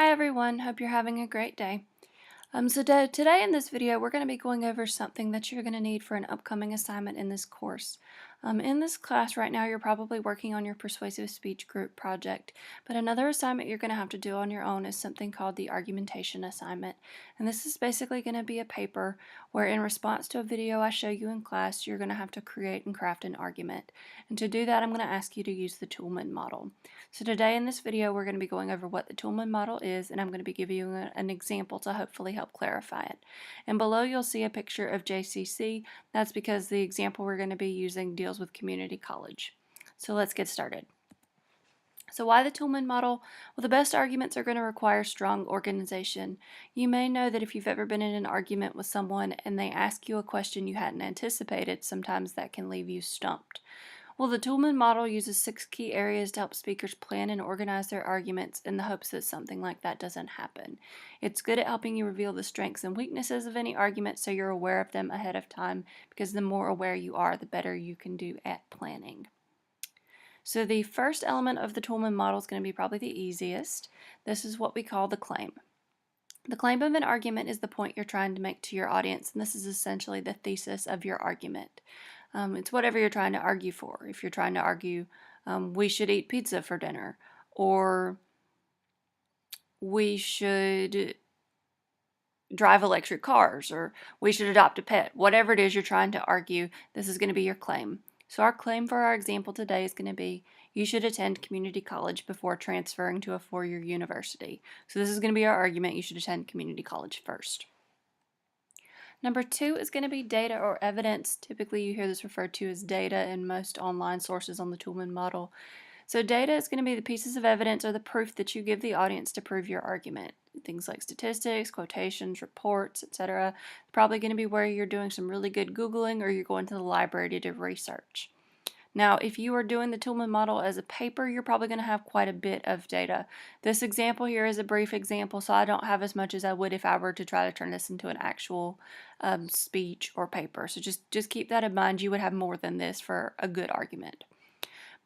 Hi everyone, hope you're having a great day. Today in this video we're going to be going over something that you're going to need for an upcoming assignment in this course. In this class right now you're probably working on your persuasive speech group project, but another assignment you're going to have to do on your own is something called the argumentation assignment. And this is basically going to be a paper where in response to a video I show you in class you're going to have to create and craft an argument. And to do that I'm going to ask you to use the Toulmin model. So today in this video we're going to be going over what the Toulmin model is, and I'm going to be giving you an example to hopefully help clarify it. And below you'll see a picture of JCC. That's because the example we're going to be using deals with community college. So let's get started. So why the Toulmin model? Well, the best arguments are going to require strong organization. You may know that if you've ever been in an argument with someone and they ask you a question you hadn't anticipated, sometimes that can leave you stumped. Well, the Toulmin model uses 6 key areas to help speakers plan and organize their arguments in the hopes that something like that doesn't happen. It's good at helping you reveal the strengths and weaknesses of any argument so you're aware of them ahead of time, because the more aware you are, the better you can do at planning. So the first element of the Toulmin model is going to be probably the easiest. This is what we call the claim. The claim of an argument is the point you're trying to make to your audience, and this is essentially the thesis of your argument. It's whatever you're trying to argue for. If you're trying to argue we should eat pizza for dinner, or we should drive electric cars, or we should adopt a pet, whatever it is you're trying to argue, this is going to be your claim. So our claim for our example today is going to be, you should attend community college before transferring to a 4-year university. So this is going to be our argument, you should attend community college first. Number 2 is going to be data or evidence. Typically you hear this referred to as data in most online sources on the Toulmin model. So data is going to be the pieces of evidence or the proof that you give the audience to prove your argument. Things like statistics, quotations, reports, etc. Probably going to be where you're doing some really good Googling or you're going to the library to do research. Now, if you are doing the Toulmin model as a paper, you're probably going to have quite a bit of data. This example here is a brief example, so I don't have as much as I would if I were to try to turn this into an actual speech or paper. So just keep that in mind. You would have more than this for a good argument.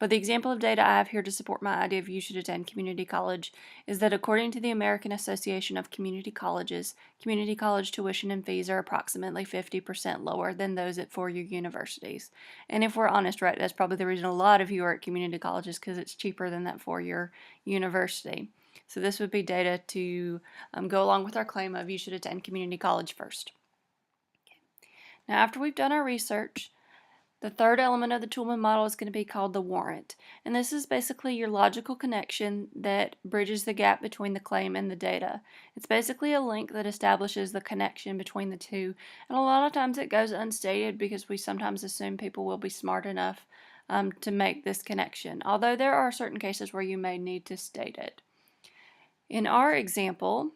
But the example of data I have here to support my idea of you should attend community college is that according to the American Association of Community Colleges, community college tuition and fees are approximately 50% lower than those at 4-year universities. And if we're honest, right, that's probably the reason a lot of you are at community colleges, because it's cheaper than that 4-year university. So this would be data to go along with our claim of you should attend community college first. Okay. Now after we've done our research, the third element of the Toulmin model is going to be called the warrant. And this is basically your logical connection that bridges the gap between the claim and the data. It's basically a link that establishes the connection between the two. And a lot of times it goes unstated because we sometimes assume people will be smart enough to make this connection. Although there are certain cases where you may need to state it. In our example,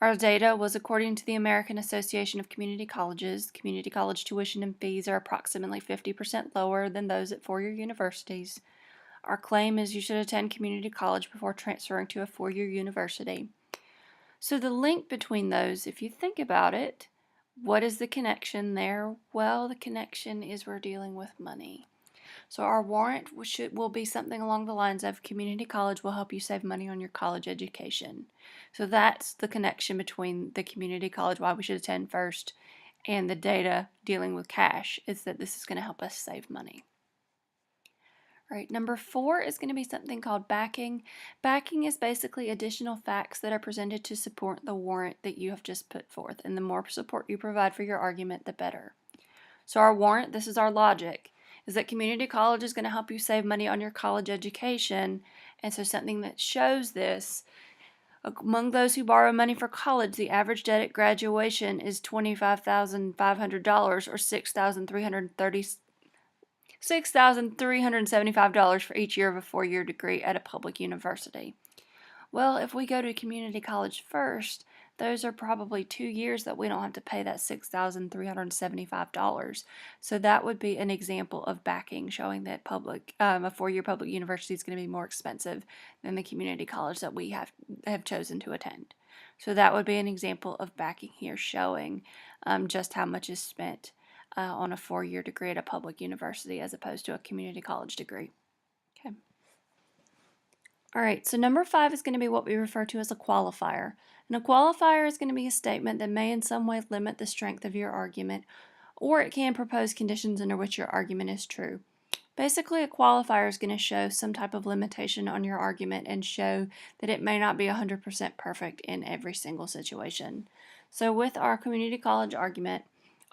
our data was according to the American Association of Community Colleges. Community college tuition and fees are approximately 50% lower than those at 4-year universities. Our claim is you should attend community college before transferring to a 4-year university. So the link between those, if you think about it, what is the connection there? Well, the connection is we're dealing with money. So our warrant will be something along the lines of community college will help you save money on your college education. So that's the connection between the community college, why we should attend first, and the data dealing with cash, is that this is going to help us save money. All right, number 4 is going to be something called backing. Backing is basically additional facts that are presented to support the warrant that you have just put forth. And the more support you provide for your argument, the better. So our warrant, this is our logic, is that community college is going to help you save money on your college education. And so something that shows this, among those who borrow money for college, the average debt at graduation is $25,500 or $6,375 for each year of a 4-year degree at a public university. Well, if we go to community college first, those are probably 2 years that we don't have to pay that $6,375. So that would be an example of backing, showing that a 4-year public university is going to be more expensive than the community college that we have chosen to attend. So that would be an example of backing here, showing just how much is spent on a 4-year degree at a public university as opposed to a community college degree. Okay. All right, so number 5 is going to be what we refer to as a qualifier. And a qualifier is going to be a statement that may in some way limit the strength of your argument, or it can propose conditions under which your argument is true. Basically, a qualifier is going to show some type of limitation on your argument and show that it may not be 100% perfect in every single situation. So with our community college argument,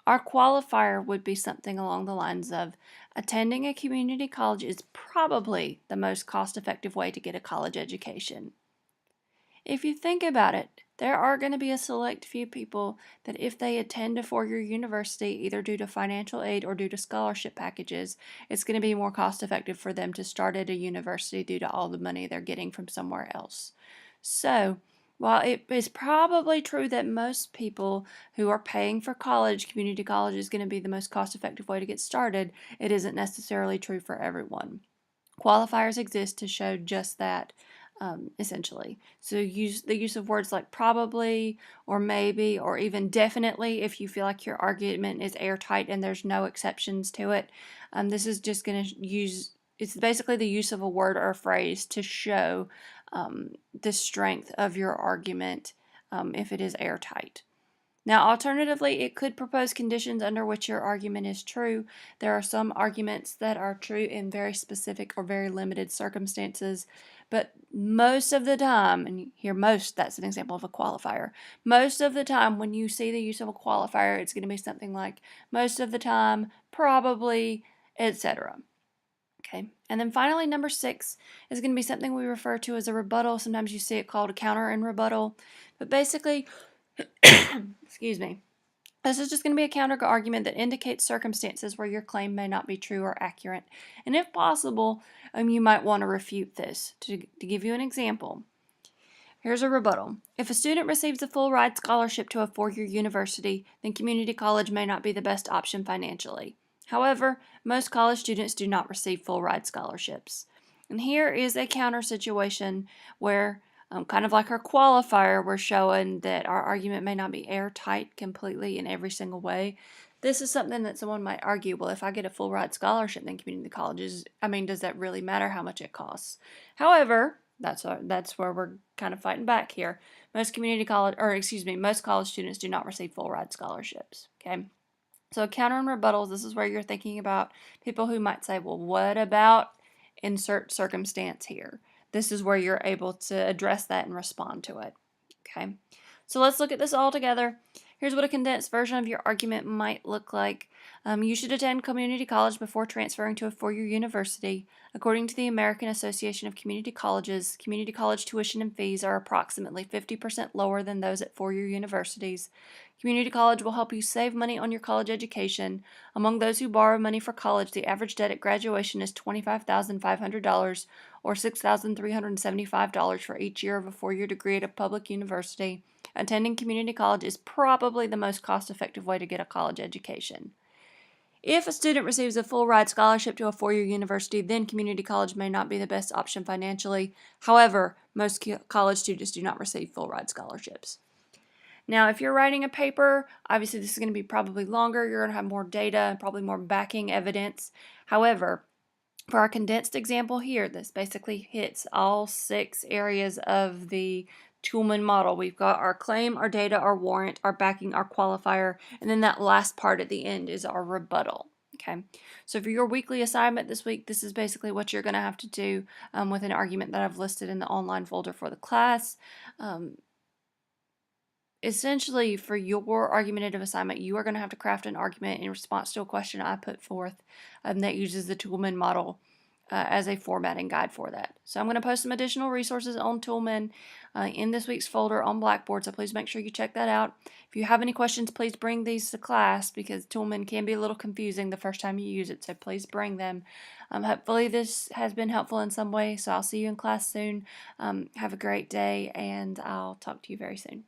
our qualifier would be something along the lines of attending a community college is probably the most cost-effective way to get a college education. If you think about it, there are going to be a select few people that if they attend a four-year university, either due to financial aid or due to scholarship packages, it's going to be more cost-effective for them to start at a university due to all the money they're getting from somewhere else. So, while it is probably true that most people who are paying for college, community college is going to be the most cost-effective way to get started, it isn't necessarily true for everyone. Qualifiers exist to show just that, essentially. So the use of words like probably or maybe or even definitely if you feel like your argument is airtight and there's no exceptions to it. This is just going to it's basically the use of a word or a phrase to show the strength of your argument if it is airtight. Now, alternatively, it could propose conditions under which your argument is true. There are some arguments that are true in very specific or very limited circumstances, but most of the time, and here most, that's an example of a qualifier. Most of the time, when you see the use of a qualifier, it's going to be something like most of the time, probably, etc. Okay, and then finally, number 6 is going to be something we refer to as a rebuttal. Sometimes you see it called a counter and rebuttal, but basically, excuse me. This is just going to be a counter argument that indicates circumstances where your claim may not be true or accurate. And if possible, you might want to refute this. To give you an example, here's a rebuttal. If a student receives a full ride scholarship to a four-year university, then community college may not be the best option financially. However, most college students do not receive full ride scholarships. And here is a counter situation where kind of like our qualifier, we're showing that our argument may not be airtight completely in every single way. This is something that someone might argue, well, if I get a full ride scholarship, then community colleges, does that really matter how much it costs? However, that's where we're kind of fighting back here. Most college students do not receive full ride scholarships, okay? So counter and rebuttals, this is where you're thinking about people who might say, well, what about insert circumstance here? This is where you're able to address that and respond to it. Okay, so let's look at this all together. Here's what a condensed version of your argument might look like. You should attend community college before transferring to a four-year university. According to the American Association of Community Colleges, community college tuition and fees are approximately 50% lower than those at four-year universities. Community college will help you save money on your college education. Among those who borrow money for college, the average debt at graduation is $25,500 or $6,375 for each year of a four-year degree at a public university. Attending community college is probably the most cost-effective way to get a college education. If a student receives a full ride scholarship to a four-year university, then community college may not be the best option financially. However, most college students do not receive full ride scholarships. Now, if you're writing a paper, obviously this is going to be probably longer. You're going to have more data and probably more backing evidence. However, for our condensed example here, this basically hits all 6 areas of the Toulmin model. We've got our claim, our data, our warrant, our backing, our qualifier, and then that last part at the end is our rebuttal. Okay, so for your weekly assignment this week, this is basically what you're going to have to do with an argument that I've listed in the online folder for the class. Essentially, for your argumentative assignment, you are going to have to craft an argument in response to a question I put forth that uses the Toulmin model as a formatting guide for that. So I'm going to post some additional resources on Toulmin in this week's folder on Blackboard, so please make sure you check that out. If you have any questions, please bring these to class because Toulmin can be a little confusing the first time you use it, so please bring them. Hopefully this has been helpful in some way, so I'll see you in class soon. Have a great day, and I'll talk to you very soon.